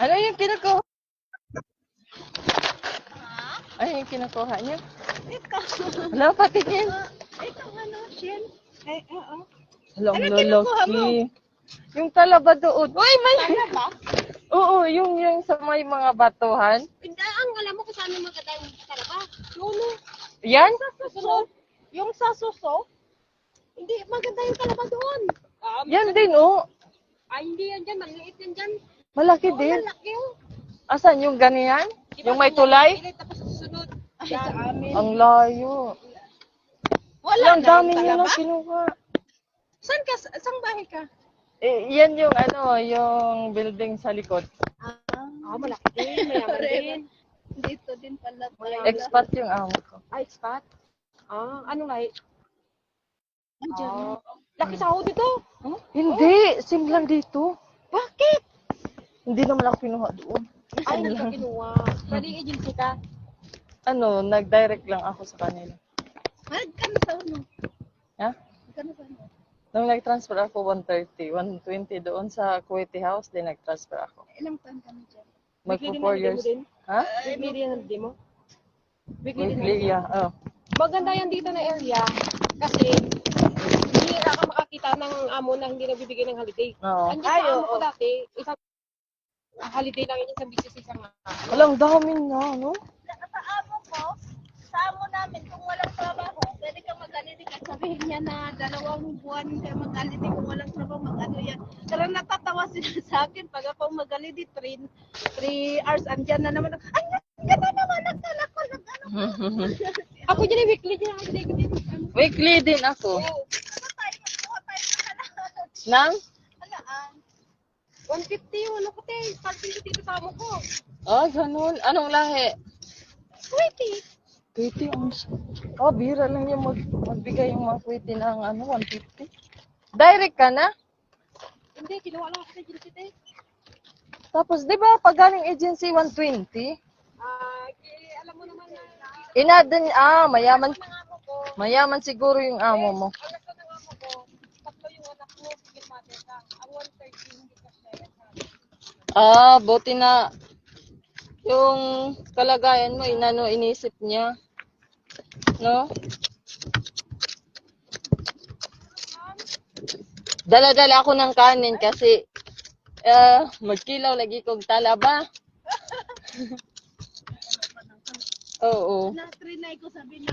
Ano yung kinukuha? Ha? Ano yung kinukuha niyo? Ito. Wala, patingin. Itong ano, Shin. Ay, oo. Alam, Ano kinukuha mo? lalaki. Yung talaba doon. Uy, may... Tala ba? Oo, yung sa may mga batuhan. Hindi, ang alam mo kung saan yung maganda yung talaba. Lolo. Yan? Suso. Yung sa suso, hindi maganda yung talaba doon. Yan din, oh. Ay, hindi yan dyan. Maliit yan dyan. Malaki Oo, din. malaki oh. Asan yung ganyan? Diba, Yung may ganyan, tulay? pilit, tapos susunod. Ay, sa amin. Ang layo. Wala Ang na dami yung niyo talaba? na kinuha. Saan ka? Saan bahay ka? Eh, yan yung ano, yung building sa likod. Malaki din. Mayaman din. Dito din pala. Expat yung amo ko. Ay, expat? Anong lahi? Laki sahod dito. Hindi, sim lang dito. Bakit? Hindi naman ako kinuha doon. Ay, hindi ka kinuha. Pwede agency ka. Ano, nag-direct lang ako sa kanila. Magkano sahod mo? Ha? Magkano sahod mo? Nung nag-transfer ako, 130, 120 doon sa Kuwaiti House, din nag-transfer ako. Ilang taon ka na dyan? Magpo 4 years. Ha? Weekly din ang demo? Weekly, yeah. Oh. Maganda yan dito na area kasi hindi ka makakita ng amo na hindi nagbibigay ng holiday. Oo. Andiyan sa amo ko dati, isang holiday lang yun, isang business, isang Walang dami na, no? Sa amo ko, sa amo namin, kung walang trabaho, pwede kang mag-holiday kahit sabihin niya na 2 buwan ka mag-holiday kung walang trabaho, mag-ano yan. Pero natatawa sila sa akin pag ako mag-holiday, 3 hours, andyan na naman. Ay, ganda naman, nagtala ko, nag-ano. Ako dyan, weekly dyan, holiday ko din. Weekly din ako. Oo. Ano tayo, magkuha tayo ng halaan. Nang? Halaan. 150 yung ano ko, te. Parking ko dito sa amo ko. Oh, ganun. Anong lahi? 20. 20 ons. Oh, bira lang yung magbigay yung mga kwiti ng ano, 150. Direct ka na? Hindi, kinuha lang ako sa agency, te. Tapos, di ba, pag galing agency, 120? Alam mo naman na Inadan, mayaman. ng amo ko. Mayaman siguro yung amo mo. Ang gusto ng amo ko, 3 yung anak mo, sige mother ka. Ang 130 hindi ka siya. Buti na yung kalagayan mo, inisip niya. No? Dala-dala ako ng kanin kasi magkilaw lagi kong talaba. Oo. Na-trinay ko sabi